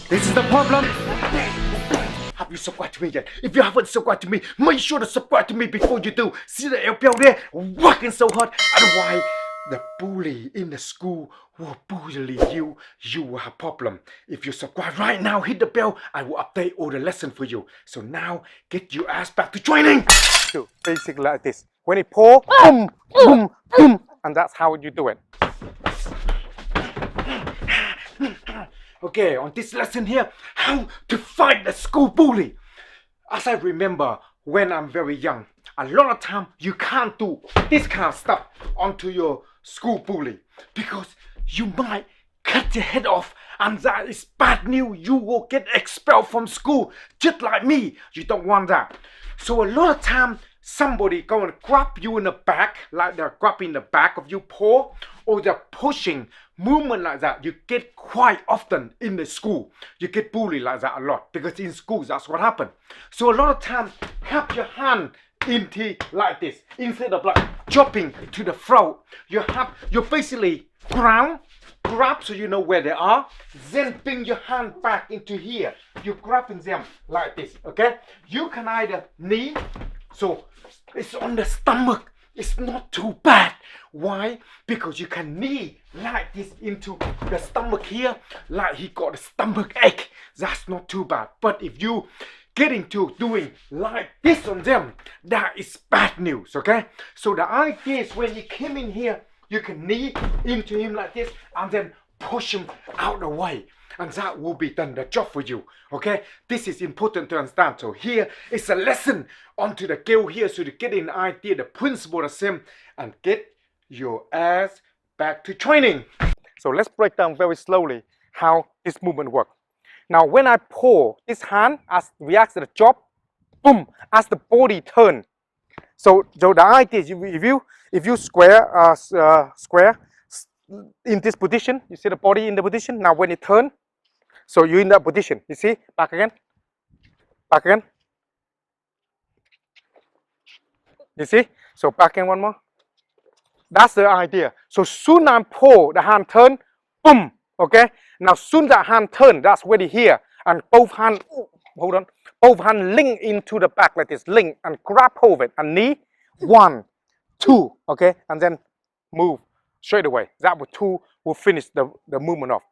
This is the problem. Have you subscribed to me yet? If you haven't subscribed to me, make sure to subscribe to me before you do. See the LPL there? Working so hard. Otherwise, the bully in the school will bully you. You will have problem. If you subscribe right now, hit the bell. I will update all the lesson for you. So now, get your ass back to training. Do basically like this. When it pour, boom, boom, boom, and that's how you do it. Okay, on this lesson here, how to fight the school bully. As I remember when I'm very young, a lot of time you can't do this kind of stuff onto your school bully because you might cut your head off, and that is bad news. You will get expelled from school just like me. You don't want that. So a lot of time somebody going to grab you in the back, like they're grabbing the back of your paw, or they're pushing movement like that. You get quite often in the school. You get bullied like that a lot because in schools that's what happened. So a lot of time have your hand into like this instead of like chopping to the throat. You basically grab so you know where they are, then bring your hand back into here. You're grabbing them like this, okay? You can either knee, so it's on the stomach. It's not too bad. Why? Because you can knee like this into the stomach here, like he got a stomach ache. That's not too bad. But if you get into doing like this on them, that is bad news, okay? So the idea is when you came in here, you can knee into him like this and then push him out the way. And that will be done the job for you, okay? This is important to understand. So here is a lesson onto the guild here, so to get an idea, the principle of sim, and get your ass back to training. So let's break down very slowly how this movement works. Now when I pull this hand as reacts to the chop, boom, as the body turn. So the idea is if you square in this position, you see the body in the position. Now when it turn, so you're in that position. You see, back again, back again. You see, so back again one more. That's the idea. So soon I pull, the hand turn, boom. Okay. Now soon that hand turn, that's ready here, and both hand, hold on, both hand link into the back like this, link and grab hold of it, and knee, 1, 2, okay, and then move straight away. That will finish the movement off.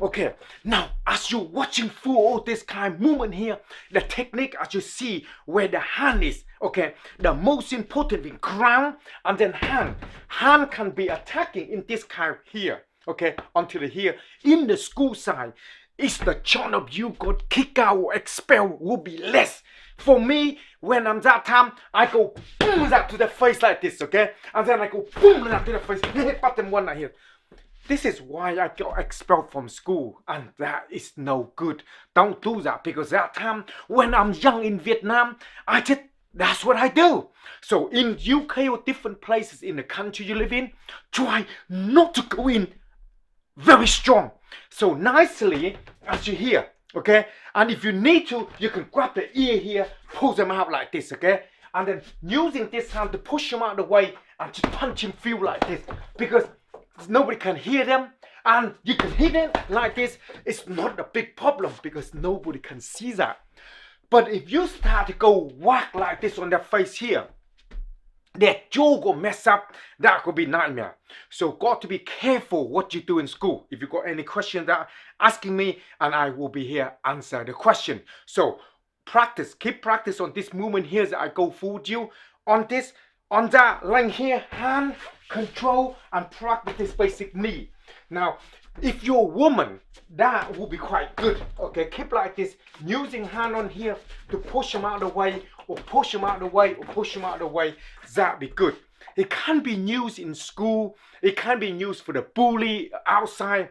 Okay, now as you're watching through all this kind of movement here, the technique as you see where the hand is, okay, the most important thing, ground and then hand. Hand can be attacking in this kind of here, okay, until here. In the school side, is the chance of you got kicked out or expelled will be less. For me, when I'm that time, I go boom that to the face like this, okay, and then I go boom that to the face, button one right here. This is why I got expelled from school, and that is no good. Don't do that, because that time when I'm young in Vietnam, that's what I do. So in UK or different places in the country you live in, try not to go in very strong. So nicely as you hear, okay? And if you need to, you can grab the ear here, pull them out like this, okay? And then using this hand to push them out of the way and just punch him through like this, because nobody can hear them, and you can hit them like this. It's not a big problem because nobody can see that. But if you start to go whack like this on their face here, their jaw will mess up. That could be nightmare. So got to be careful what you do in school. If you got any questions that asking me, and I will be here answer the question. So practice, keep practice on this movement here that I go through you on this, on that line here, hand control, and practice this basic knee. Now if you're a woman, that will be quite good, okay? Keep like this, using hand on here to push them out of the way, or push them out of the way, or push them out of the way. That'd be good. It can be used in school, it can be used for the bully outside.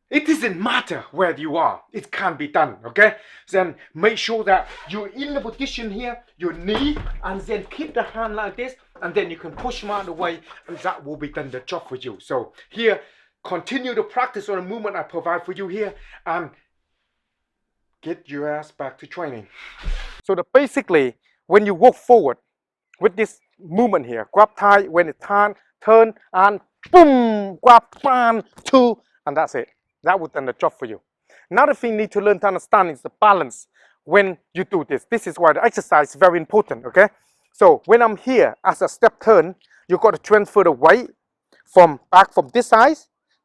It doesn't matter where you are, it can be done, okay? Then make sure that you're in the position here, your knee, and then keep the hand like this, and then you can push them out of the way, and that will be done the job for you. So here, continue to practice on the movement I provide for you here, and get your ass back to training. So basically, when you walk forward with this movement here, grab tight, when it turn, and boom, grab 1, 2, and that's it. That would done the job for you. Another thing you need to learn to understand is the balance when you do this. This is why the exercise is very important, okay? So when I'm here as a step turn, you got to transfer the weight from this side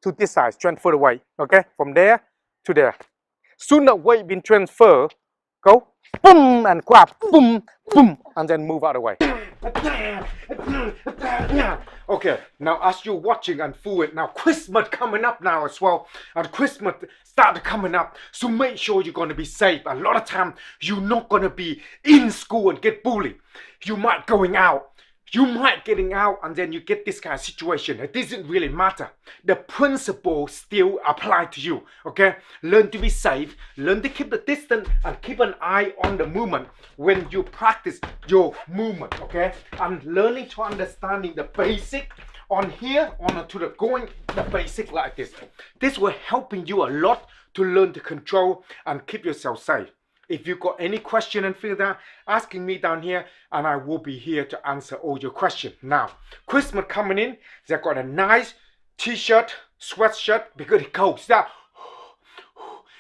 to this side, transfer the weight, okay? From there to there. Soon the weight been transferred, go boom and grab, boom, boom, and then move out of the way. Okay, now as you're watching and through it, now Christmas coming up now as well, and Christmas started coming up, so make sure you're gonna be safe. A lot of time you're not gonna be in school and get bullied. You might going out. You might getting out and then you get this kind of situation. It doesn't really matter. The principle still apply to you, okay? Learn to be safe, learn to keep the distance and keep an eye on the movement when you practice your movement, okay? And learning to understanding the basic on here, on to the going, the basic like this. This will helping you a lot to learn to control and keep yourself safe. If you got any question and feel that, asking me down here, and I will be here to answer all your questions. Now, Christmas coming in, they got a nice t-shirt, sweatshirt, because it's cold. See that?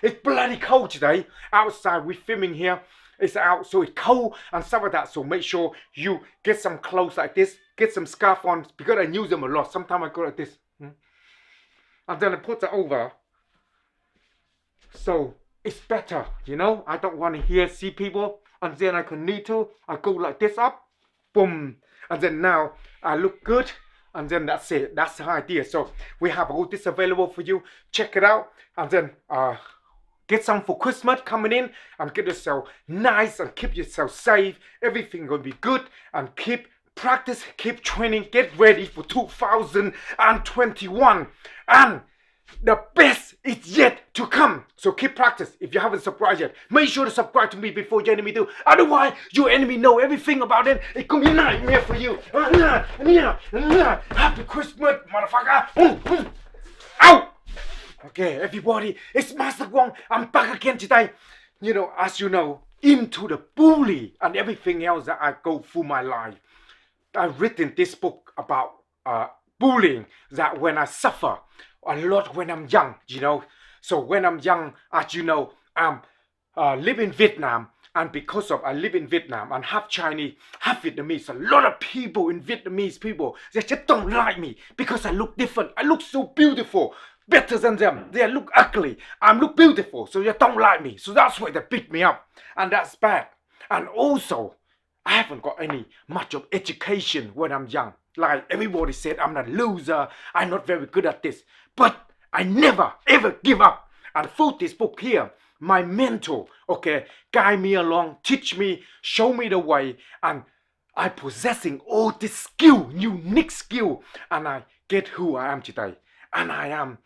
It's bloody cold today. Outside, we're filming here. It's out, so it's cold and stuff like that. So make sure you get some clothes like this, get some scarf on, because I use them a lot. Sometimes I go like this. And then I put it over. So it's better, you know. I don't want to see people, and then I can need to. I go like this up, boom, and then now I look good, and then that's it. That's the idea. So we have all this available for you. Check it out, and then get some for Christmas coming in, and get yourself nice and keep yourself safe. Everything gonna be good, and keep practice, keep training, get ready for 2021, and the best is yet to come. So keep practice. If you haven't subscribed yet, make sure to subscribe to me before your enemy do. Otherwise, your enemy know everything about it. It could be a nightmare for you. Happy Christmas, motherfucker. Out. Okay, everybody, it's Master Wong. I'm back again today. You know, as you know, into the bully and everything else that I go through my life. I've written this book about bullying that when I suffer a lot when I'm young, you know. So when I'm young, as you know, I'm live in Vietnam, and because of I live in Vietnam and half Chinese, half Vietnamese, a lot of people in Vietnamese people, they just don't like me because I look different. I look so beautiful, better than them. They look ugly. I look beautiful, so they don't like me. So that's why they beat me up, and that's bad. And also, I haven't got any much of education when I'm young. Like everybody said, I'm a loser. I'm not very good at this. But I never ever give up. And through this book here, my mentor, okay, guide me along, teach me, show me the way, and I possessing all this skill, unique skill, and I get who I am today. And I am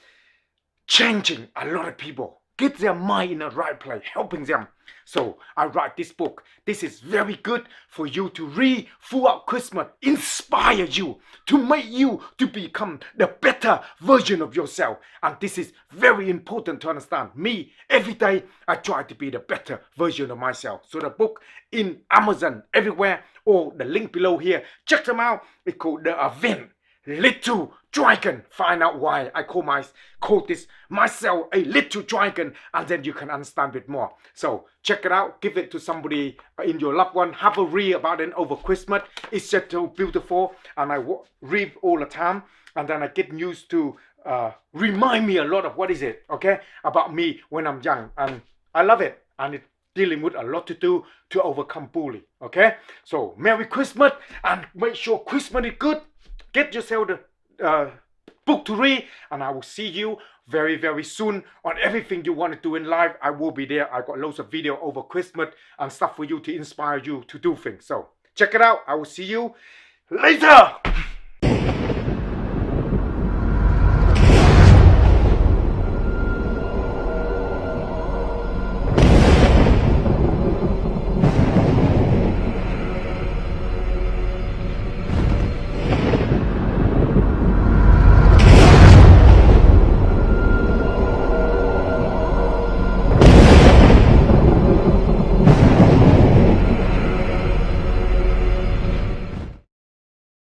changing a lot of people, get their mind in the right place, helping them. So I write this book. This is very good for you to read throughout Christmas, inspire you, to make you to become the better version of yourself. And this is very important to understand. Me, every day, I try to be the better version of myself. So the book in Amazon, everywhere, or the link below here, check them out. It's called The Event. Little Dragon. Find out why I call this myself a little dragon, and then you can understand a bit more. So check it out, give it to somebody in your loved one, have a read about it over Christmas. It's just so beautiful, and I read all the time, and then I get used to remind me a lot of what is it, okay, about me when I'm young, and I love it, and it's dealing with a lot to do to overcome bully, okay? So Merry Christmas, and make sure Christmas is good. Get yourself the book to read, and I will see you very, very soon on everything you want to do in life. I will be there. I got loads of video over Christmas and stuff for you to inspire you to do things. So check it out. I will see you later.